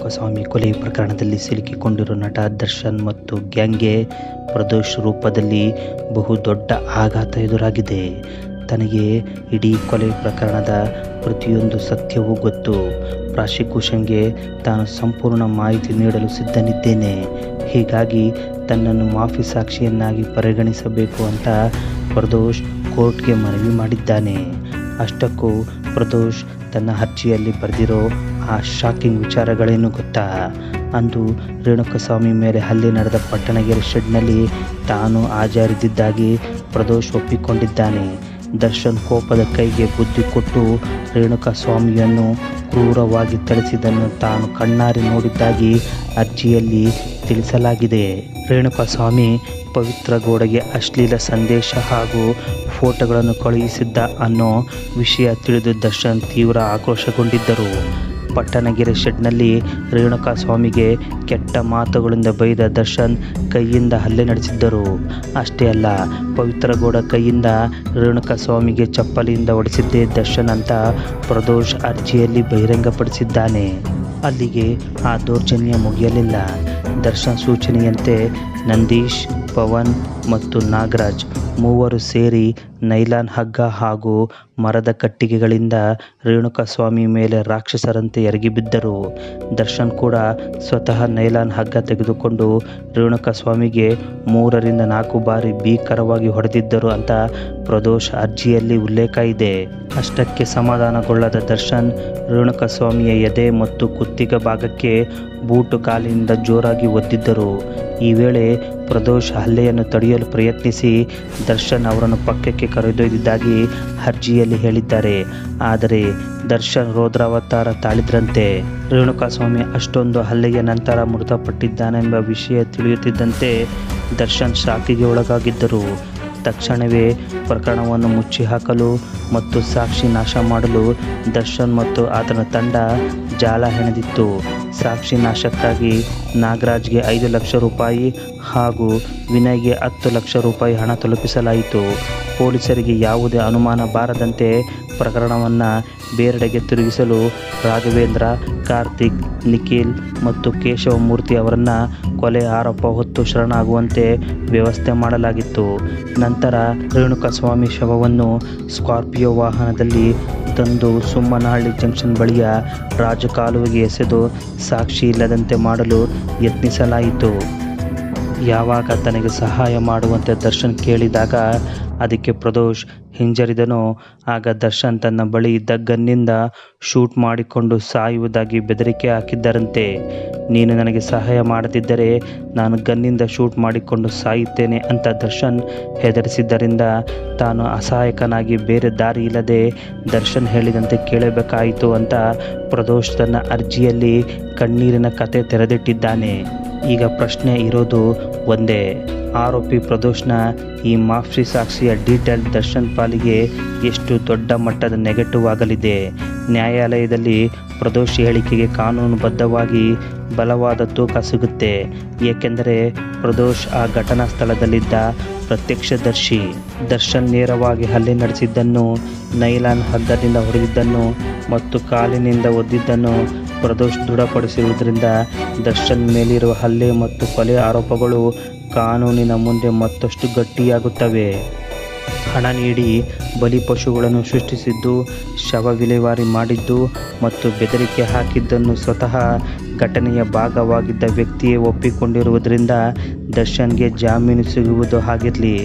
ರೇಣುಕಾಸ್ವಾಮಿ ಕೊಲೆ ಪ್ರಕರಣದಲ್ಲಿ ಸಿಲುಕಿಕೊಂಡಿರುವ ನಟ ದರ್ಶನ್ ಮತ್ತು ಗ್ಯಾಂಗ್ಗೆ ಪ್ರದೋಷ್ ರೂಪದಲ್ಲಿ ಬಹುದೊಡ್ಡ ಆಘಾತ ಎದುರಾಗಿದೆ. ತನಗೆ ಇಡೀ ಕೊಲೆ ಪ್ರಕರಣದ ಪ್ರತಿಯೊಂದು ಸತ್ಯವೂ ಗೊತ್ತು. ಪ್ರಾಸಿಕ್ಯೂಷನ್ಗೆ ತಾನು ಸಂಪೂರ್ಣ ಮಾಹಿತಿ ನೀಡಲು ಸಿದ್ಧನಿದ್ದೇನೆ. ಹೀಗಾಗಿ ತನ್ನನ್ನು ಮಾಫಿ ಸಾಕ್ಷಿಯನ್ನಾಗಿ ಪರಿಗಣಿಸಬೇಕು ಅಂತ ಪ್ರದೋಷ್ ಕೋರ್ಟ್ಗೆ ಮನವಿ ಮಾಡಿದ್ದಾನೆ. ಅಷ್ಟಕ್ಕೂ ಪ್ರದೋಷ್ ತನ್ನ ಅರ್ಜಿಯಲ್ಲಿ ಬರೆದಿರೋ ಆ ಶಾಕಿಂಗ್ ವಿಚಾರಗಳೇನು ಗೊತ್ತಾ? ಅಂದು ರೇಣುಕಾಸ್ವಾಮಿ ಮೇಲೆ ಹಲ್ಲೆ ನಡೆದ ಪಟ್ಟಣಗೆರೆ ಶೆಡ್ನಲ್ಲಿ ತಾನು ಹಾಜರಿದ್ದಿದ್ದಾಗಿ ಪ್ರದೋಷ್ ಒಪ್ಪಿಕೊಂಡಿದ್ದಾನೆ. ದರ್ಶನ್ ಕೋಪದ ಕೈಗೆ ಬುದ್ಧಿ ಕೊಟ್ಟು ರೇಣುಕಾಸ್ವಾಮಿಯನ್ನು ಕ್ರೂರವಾಗಿ ಥಳಿಸಿದ್ದನ್ನು ತಾನು ಕಣ್ಣಾರೆ ನೋಡಿದ್ದಾಗಿ ಅರ್ಜಿಯಲ್ಲಿ ತಿಳಿಸಲಾಗಿದೆ. ರೇಣುಕಾಸ್ವಾಮಿ ಪವಿತ್ರ ಗೌಡಗೆ ಅಶ್ಲೀಲ ಸಂದೇಶ ಹಾಗೂ ಫೋಟೋಗಳನ್ನು ಕಳುಹಿಸಿದ್ದ ಅನ್ನೋ ವಿಷಯ ತಿಳಿದು ದರ್ಶನ್ ತೀವ್ರ ಆಕ್ರೋಶಗೊಂಡಿದ್ದರು. ಪಟ್ಟಣಗೆರೆ ಶೆಡ್ನಲ್ಲಿ ರೇಣುಕಾಸ್ವಾಮಿಗೆ ಕೆಟ್ಟ ಮಾತುಗಳಿಂದ ಬೈದ ದರ್ಶನ್ ಕೈಯಿಂದ ಹಲ್ಲೆ ನಡೆಸಿದ್ದರು. ಅಷ್ಟೇ ಅಲ್ಲ, ಪವಿತ್ರ ಗೌಡ ಕೈಯಿಂದ ರೇಣುಕಾಸ್ವಾಮಿಗೆ ಚಪ್ಪಲಿಯಿಂದ ಹೊಡೆಸಿದ್ದೇ ದರ್ಶನ್ ಅಂತ ಪ್ರದೋಷ್ ಅರ್ಜಿಯಲ್ಲಿ ಬಹಿರಂಗಪಡಿಸಿದ್ದಾನೆ. ಅಲ್ಲಿಗೆ ಆ ದೌರ್ಜನ್ಯ ಮುಗಿಯಲಿಲ್ಲ. ದರ್ಶನ್ ಸೂಚನೆಯಂತೆ ನಂದೀಶ್, ಪವನ್ ಮತ್ತು ನಾಗರಾಜ್ ಮೂವರು ಸೇರಿ ನೈಲಾನ್ ಹಗ್ಗ ಹಾಗೂ ಮರದ ಕಟ್ಟಿಗೆಗಳಿಂದ ರೇಣುಕಾಸ್ವಾಮಿ ಮೇಲೆ ರಾಕ್ಷಸರಂತೆ ಎರಗಿಬಿದ್ದರು. ದರ್ಶನ್ ಕೂಡ ಸ್ವತಃ ನೈಲಾನ್ ಹಗ್ಗ ತೆಗೆದುಕೊಂಡು ರೇಣುಕಾಸ್ವಾಮಿಗೆ 3-4 ಬಾರಿ ಭೀಕರವಾಗಿ ಹೊಡೆದಿದ್ದರು ಅಂತ ಪ್ರದೋಷ್ ಅರ್ಜಿಯಲ್ಲಿ ಉಲ್ಲೇಖ ಇದೆ. ಅಷ್ಟಕ್ಕೆ ಸಮಾಧಾನಗೊಳ್ಳದ ದರ್ಶನ್ ರೇಣುಕಾಸ್ವಾಮಿಯ ಎದೆ ಮತ್ತು ಕುತ್ತಿಗೆ ಭಾಗಕ್ಕೆ ಬೂಟು ಕಾಲಿನಿಂದ ಜೋರಾಗಿ ಒದ್ದಿದ್ದರು. ಈ ವೇಳೆ ಪ್ರದೋಷ್ ಹಲ್ಲೆಯನ್ನು ತಡೆಯಲು ಪ್ರಯತ್ನಿಸಿ ದರ್ಶನ್ ಅವರನ್ನು ಪಕ್ಕಕ್ಕೆ ಕರೆದೊಯ್ದಿದ್ದಾಗಿ ಅರ್ಜಿಯಲ್ಲಿ ಹೇಳಿದ್ದಾರೆ. ಆದರೆ ದರ್ಶನ್ ರೌದ್ರಾವತಾರ ತಾಳಿದ್ರಂತೆ. ರೇಣುಕಾಸ್ವಾಮಿ ಅಷ್ಟೊಂದು ಹಲ್ಲೆಯ ನಂತರ ಮೃತಪಟ್ಟಿದ್ದಾನೆಂಬ ವಿಷಯ ತಿಳಿಯುತ್ತಿದ್ದಂತೆ ದರ್ಶನ್ ಶಾಕಿಗೆ ಒಳಗಾಗಿದ್ದರು. ತಕ್ಷಣವೇ ಪ್ರಕರಣವನ್ನು ಮುಚ್ಚಿ ಹಾಕಲು ಮತ್ತು ಸಾಕ್ಷಿ ನಾಶ ಮಾಡಲು ದರ್ಶನ್ ಮತ್ತು ಆತನ ತಂಡ ಜಾಲ ಹೆಣೆದಿತ್ತು. ಸಾಕ್ಷಿ ನಾಶಕ್ಕಾಗಿ ನಾಗರಾಜ್ಗೆ 5 ಲಕ್ಷ ರೂಪಾಯಿ ಹಾಗೂ ವಿನಯ್ಗೆ 10 ಲಕ್ಷ ರೂಪಾಯಿ ಹಣ ತಲುಪಿಸಲಾಯಿತು. ಪೊಲೀಸರಿಗೆ ಯಾವುದೇ ಅನುಮಾನ ಬಾರದಂತೆ ಪ್ರಕರಣವನ್ನು ಬೇರೆಡೆಗೆ ತಿರುಗಿಸಲು ರಾಘವೇಂದ್ರ, ಕಾರ್ತಿಕ್, ನಿಖಿಲ್ ಮತ್ತು ಕೇಶವಮೂರ್ತಿ ಅವರನ್ನು ಕೊಲೆ ಆರೋಪ ಹೊತ್ತು ಶರಣಾಗುವಂತೆ ವ್ಯವಸ್ಥೆ ಮಾಡಲಾಗಿತ್ತು. ನಂತರ ರೇಣುಕಾಸ್ವಾಮಿ ಶವವನ್ನು ಸ್ಕಾರ್ಪಿಯೋ ವಾಹನದಲ್ಲಿ ತಂದು ಸುಮ್ಮನಹಳ್ಳಿ ಜಂಕ್ಷನ್ ಬಳಿಯ ರಾಜಕಾಲುವೆಗೆ ಎಸೆದು ಸಾಕ್ಷಿ ಇಲ್ಲದಂತೆ ಮಾಡಲು ಯತ್ನಿಸಲಾಯಿತು. ಯಾವಾಗ ತನಗೆ ಸಹಾಯ ಮಾಡುವಂತೆ ದರ್ಶನ್ ಕೇಳಿದಾಗ ಅದಕ್ಕೆ ಪ್ರದೋಷ್ ಹಿಂಜರಿದನೋ ಆಗ ದರ್ಶನ್ ತನ್ನ ಬಳಿ ಇದ್ದ ಗನ್ನಿಂದ ಶೂಟ್ ಮಾಡಿಕೊಂಡು ಸಾಯುವುದಾಗಿ ಬೆದರಿಕೆ ಹಾಕಿದ್ದರಂತೆ. ನೀನು ನನಗೆ ಸಹಾಯ ಮಾಡದಿದ್ದರೆ ನಾನು ಗನ್ನಿಂದ ಶೂಟ್ ಮಾಡಿಕೊಂಡು ಸಾಯುತ್ತೇನೆ ಅಂತ ದರ್ಶನ್ ಹೆದರಿಸಿದ್ದರಿಂದ ತಾನು ಅಸಹಾಯಕನಾಗಿ ಬೇರೆ ದಾರಿ ಇಲ್ಲದೆ ದರ್ಶನ್ ಹೇಳಿದಂತೆ ಕೇಳಬೇಕಾಯಿತು ಅಂತ ಪ್ರದೋಷ್ ತನ್ನ ಅರ್ಜಿಯಲ್ಲಿ ಕಣ್ಣೀರಿನ ಕತೆ ತೆರೆದಿಟ್ಟಿದ್ದಾನೆ. ಈಗ ಪ್ರಶ್ನೆ ಇರೋದು ಒಂದೇ, ಆರೋಪಿ ಪ್ರದೋಷ್ನ ಈ ಮಾಫಿ ಸಾಕ್ಷಿಯ ಡೀಟೇಲ್ ದರ್ಶನ್ ಪಾಲಿಗೆ ಎಷ್ಟು ದೊಡ್ಡ ಮಟ್ಟದ ನೆಗೆಟಿವ್ ಆಗಲಿದೆ? ನ್ಯಾಯಾಲಯದಲ್ಲಿ ಪ್ರದೋಷ್ ಹೇಳಿಕೆಗೆ ಕಾನೂನುಬದ್ಧವಾಗಿ ಬಲವಾದ ತೂಕ ಸಿಗುತ್ತೆ. ಏಕೆಂದರೆ ಪ್ರದೋಷ್ ಆ ಘಟನಾ ಸ್ಥಳದಲ್ಲಿದ್ದ ಪ್ರತ್ಯಕ್ಷದರ್ಶಿ. ದರ್ಶನ್ ನೇರವಾಗಿ ಹಲ್ಲೆ ನಡೆಸಿದ್ದನ್ನು, ನೈಲಾನ್ ಹಗ್ಗದಿಂದ ಹೊಡೆದಿದ್ದನ್ನು ಮತ್ತು ಕಾಲಿನಿಂದ ಒದ್ದಿದ್ದನ್ನು ಪ್ರದೋಷ್ ದೃಢಪಡಿಸಿರುವುದರಿಂದ ದರ್ಶನ್ ಮೇಲಿರುವ ಹಲ್ಲೆ ಮತ್ತು ಕೊಲೆ ಆರೋಪಗಳು ಕಾನೂನಿನ ಮುಂದೆ ಮತ್ತಷ್ಟು ಗಟ್ಟಿಯಾಗುತ್ತವೆ. ಹಣ ನೀಡಿ ಬಲಿಪಶುಗಳನ್ನು ಸೃಷ್ಟಿಸಿದ್ದು, ಶವ ವಿಲೇವಾರಿ ಮಾಡಿದ್ದು ಮತ್ತು ಬೆದರಿಕೆ ಹಾಕಿದ್ದನ್ನು ಸ್ವತಃ ಘಟನೆಯ ಭಾಗವಾಗಿದ್ದ ವ್ಯಕ್ತಿಯೇ ಒಪ್ಪಿಕೊಂಡಿರುವುದರಿಂದ ದರ್ಶನ್ಗೆ ಜಾಮೀನು ಸಿಗುವುದು ಹಾಗಿರಲಿ,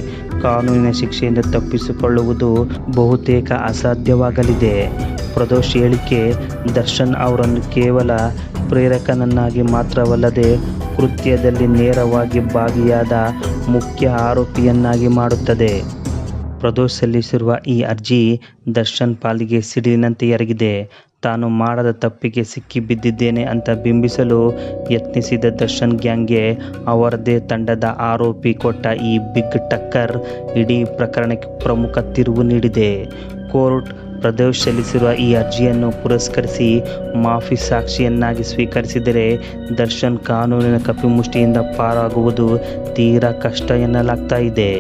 ಕಾನೂನಿನ ಶಿಕ್ಷೆಯಿಂದ ತಪ್ಪಿಸಿಕೊಳ್ಳುವುದು ಬಹುತೇಕ ಅಸಾಧ್ಯವಾಗಲಿದೆ. ಪ್ರದೋಷ್ ಹೇಳಿಕೆ ದರ್ಶನ್ ಅವರನ್ನು ಕೇವಲ ಪ್ರೇರಕನನ್ನಾಗಿ ಮಾತ್ರವಲ್ಲದೆ ಕೃತ್ಯದಲ್ಲಿ ನೇರವಾಗಿ ಭಾಗಿಯಾದ ಮುಖ್ಯ ಆರೋಪಿಯನ್ನಾಗಿ ಮಾಡುತ್ತದೆ. ಪ್ರದೋಷ್ ಸಲ್ಲಿಸಿರುವ ಈ ಅರ್ಜಿ ದರ್ಶನ್ ಪಾಲಿಗೆ ಸಿಡಿಲಿನಂತೆ ಎರಗಿದೆ. ತಾನು ಮಾಡದ ತಪ್ಪಿಗೆ ಸಿಕ್ಕಿಬಿದ್ದಿದ್ದೇನೆ ಅಂತ ಬಿಂಬಿಸಲು ಯತ್ನಿಸಿದ ದರ್ಶನ್ ಗ್ಯಾಂಗ್ಗೆ ಅವರದೇ ತಂಡದ ಆರೋಪಿ ಕೊಟ್ಟ ಈ ಬಿಗ್ ಟಕ್ಕರ್ ಇಡೀ ಪ್ರಕರಣಕ್ಕೆ ಪ್ರಮುಖ ತಿರುವು ನೀಡಿದೆ. ಕೋರ್ಟ್ ಪ್ರದೋಷ್ ಸಲ್ಲಿಸಿರುವ ಈ ಅರ್ಜಿಯನ್ನು ಪುರಸ್ಕರಿಸಿ ಮಾಫಿ ಸಾಕ್ಷಿಯನ್ನಾಗಿ ಸ್ವೀಕರಿಸಿದರೆ ದರ್ಶನ್ ಕಾನೂನಿನ ಕಪಿಮುಷ್ಟಿಯಿಂದ ಪಾರಾಗುವುದು ತೀರಾ ಕಷ್ಟ ಎನ್ನಲಾಗ್ತಾ ಇದೆ.